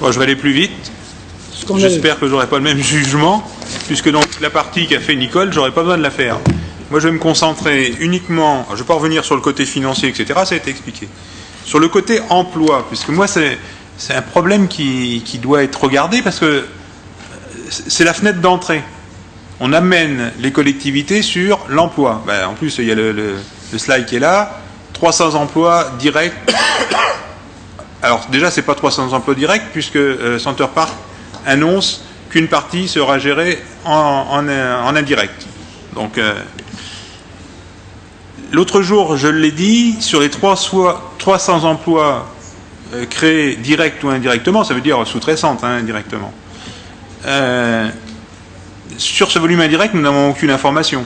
Bon, je vais aller plus vite. J'espère que j'aurai pas le même jugement, puisque donc la partie qu'a fait Nicole, j'aurai pas besoin de la faire. Moi, je vais me concentrer uniquement, je ne vais pas revenir sur le côté financier, etc., ça a été expliqué. Sur le côté emploi, puisque moi, c'est un problème qui doit être regardé, parce que c'est la fenêtre d'entrée. On amène les collectivités sur l'emploi. Ben, en plus, il y a le slide qui est là, 300 emplois directs. Alors déjà, c'est pas 300 emplois directs, puisque Center Parcs annonce qu'une partie sera gérée en indirect. Donc, l'autre jour, je l'ai dit, sur les 300 emplois créés direct ou indirectement, ça veut dire sous-traitante, hein, indirectement. Sur ce volume indirect, nous n'avons aucune information.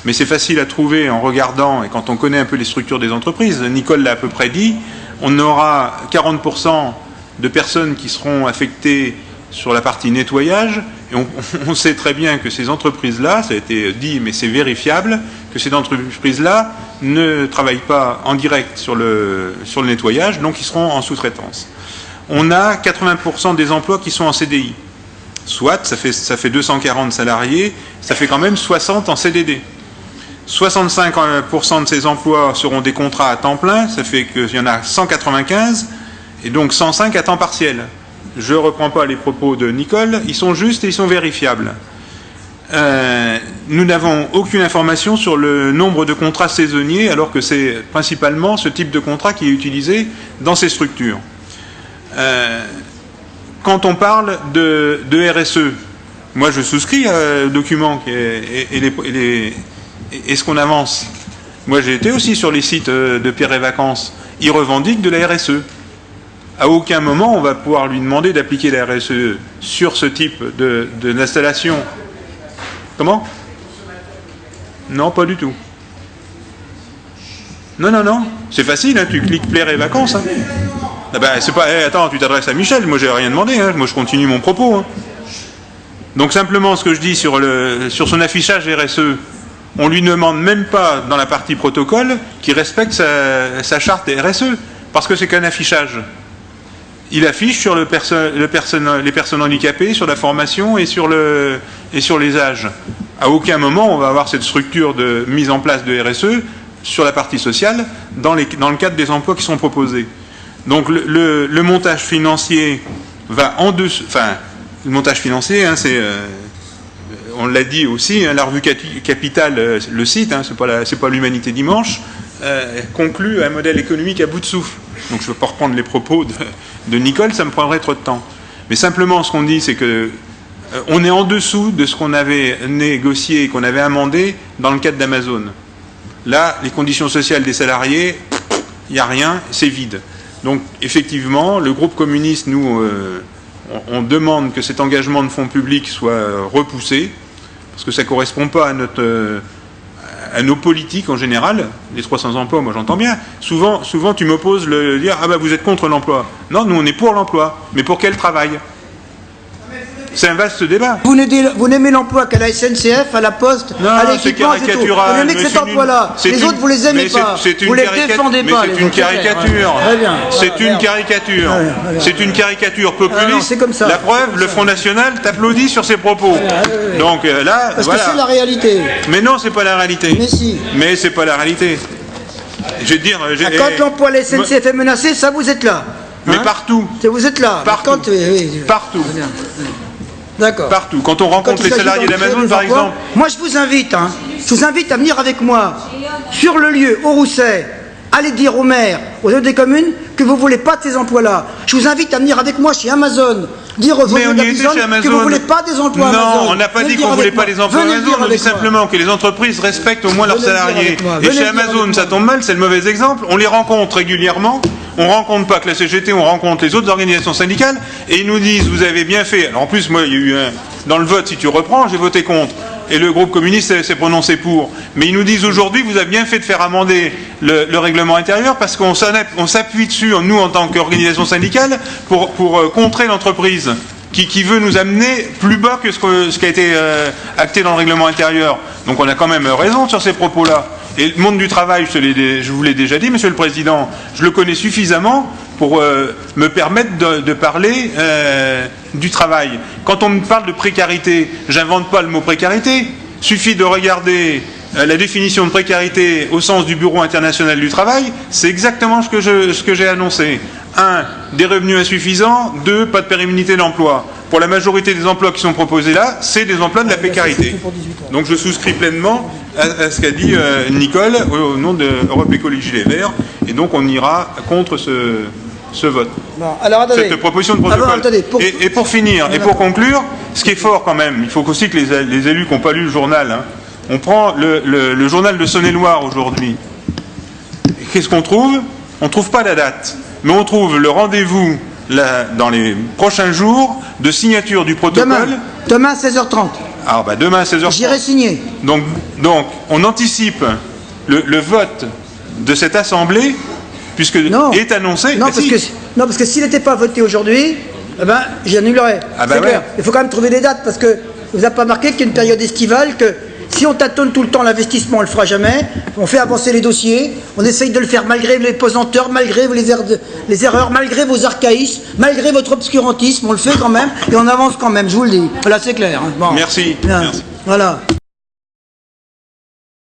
Mais c'est facile à trouver en regardant, et quand on connaît un peu les structures des entreprises, Nicole l'a à peu près dit, on aura 40% de personnes qui seront affectées sur la partie nettoyage, et on sait très bien que ces entreprises-là, ça a été dit, mais c'est vérifiable, que ces entreprises-là ne travaillent pas en direct sur le nettoyage, donc ils seront en sous-traitance. On a 80% des emplois qui sont en CDI. Soit, ça fait 240 salariés, ça fait quand même 60 en CDD. 65% de ces emplois seront des contrats à temps plein, ça fait qu'il y en a 195, et donc 105 à temps partiel. Je ne reprends pas les propos de Nicole, ils sont justes et ils sont vérifiables. Nous n'avons aucune information sur le nombre de contrats saisonniers, alors que c'est principalement ce type de contrat qui est utilisé dans ces structures. Quand on parle de RSE, moi je souscris au document et ce qu'on avance. Moi j'ai été aussi sur les sites de Pierre et Vacances. Ils revendiquent de la RSE. À aucun moment on va pouvoir lui demander d'appliquer la RSE sur ce type d'installation. Comment? Non, pas du tout. Non. C'est facile, hein, tu cliques Pierre et Vacances. Hein. Ah ben, c'est pas. Attends, tu t'adresses à Michel, moi j'ai rien demandé, hein. Moi je continue mon propos. Hein. Donc simplement ce que je dis sur son affichage RSE, on lui demande même pas dans la partie protocole qu'il respecte sa charte RSE, parce que c'est qu'un affichage. Il affiche sur les personnes handicapées, sur la formation et sur les âges. À aucun moment on va avoir cette structure de mise en place de RSE sur la partie sociale dans le cadre des emplois qui sont proposés. Donc le montage financier va en dessous. Enfin, le montage financier, hein, c'est, on l'a dit aussi, hein, la revue Capital le cite, hein, c'est pas l'Humanité Dimanche, conclut un modèle économique à bout de souffle. Donc je ne vais pas reprendre les propos de Nicole, ça me prendrait trop de temps. Mais simplement, ce qu'on dit, c'est que on est en dessous de ce qu'on avait négocié, qu'on avait amendé dans le cadre d'Amazon. Là, les conditions sociales des salariés, il n'y a rien, c'est vide. Donc, effectivement, le groupe communiste, nous, on demande que cet engagement de fonds publics soit repoussé, parce que ça ne correspond pas à nos politiques en général. Les 300 emplois, moi j'entends bien. Souvent tu m'opposes le dire « Ah ben vous êtes contre l'emploi ». Non, nous on est pour l'emploi. Mais pour quel travail ? C'est un vaste débat. Vous n'aimez l'emploi qu'à la SNCF, à la Poste, à l'équipement, c'est tout. Vous n'aimez que cet emploi-là. Les autres, vous les aimez pas. Vous les défendez pas. Mais c'est une caricature. C'est une caricature. C'est une caricature populiste. C'est comme ça. La preuve, le Front National t'applaudit sur ses propos. Donc là, parce que c'est la réalité. Mais non, c'est pas la réalité. Mais si. Mais c'est pas la réalité. Je vais te dire. Quand l'emploi à la SNCF est menacé, ça vous êtes là. Mais partout. Vous êtes là. Partout. Partout. D'accord. Partout. Quand on rencontre les salariés d'Amazon, par exemple. Moi, je vous invite à venir avec moi sur le lieu, au Rousset. Allez dire au maire, aux autres des communes, que vous ne voulez pas de ces emplois-là. Je vous invite à venir avec moi chez Amazon. Dire aux autres que vous ne voulez pas des emplois Amazon. Non, on n'a pas dit qu'on ne voulait pas les emplois Amazon. On dit simplement que les entreprises respectent au moins leurs salariés. Et chez Amazon, ça tombe mal, c'est le mauvais exemple. On les rencontre régulièrement. On ne rencontre pas que la CGT, on rencontre les autres organisations syndicales. Et ils nous disent, vous avez bien fait. Alors en plus, moi, il y a eu dans le vote, si tu reprends, j'ai voté contre. Et le groupe communiste s'est prononcé pour. Mais ils nous disent aujourd'hui, vous avez bien fait de faire amender le règlement intérieur parce qu'on s'appuie dessus, nous, en tant qu'organisation syndicale, pour contrer l'entreprise qui veut nous amener plus bas que ce qui a été acté dans le règlement intérieur. Donc on a quand même raison sur ces propos-là. Et le monde du travail, je vous l'ai déjà dit, Monsieur le Président, je le connais suffisamment pour me permettre de parler du travail. Quand on me parle de précarité, j'invente pas le mot précarité. Suffit de regarder la définition de précarité au sens du Bureau international du travail, c'est exactement ce que j'ai annoncé. 1. Des revenus insuffisants. 2. Pas de pérennité d'emploi. Pour la majorité des emplois qui sont proposés là, c'est des emplois de la précarité. Donc je souscris pleinement à ce qu'a dit Nicole au nom de Europe Écologie Les Verts, et donc on ira contre ce vote. Bon, alors, attendez. Cette proposition de protocole. Attendez, et pour finir, et pour conclure, ce qui est fort quand même, il faut aussi que les élus qui n'ont pas lu le journal, hein, on prend le journal de Saône-et-Loire aujourd'hui. Qu'est-ce qu'on trouve? On ne trouve pas la date, mais on trouve le rendez-vous dans les prochains jours de signature du protocole. Demain 16h30. Alors demain 16h30. J'irai signer. Donc on anticipe le vote de cette assemblée, puisque est annoncé. Non, parce que s'il n'était pas voté aujourd'hui, eh ben, j'annulerais. C'est clair. Il faut quand même trouver des dates, parce que vous n'avez pas remarqué qu'il y a une période estivale, que si on tâtonne tout le temps l'investissement, on ne le fera jamais. On fait avancer les dossiers, on essaye de le faire malgré les pesanteurs, malgré les erreurs, malgré vos archaïsmes, malgré votre obscurantisme, on le fait quand même, et on avance quand même, je vous le dis. Voilà, c'est clair. Hein. Bon. Merci. Voilà.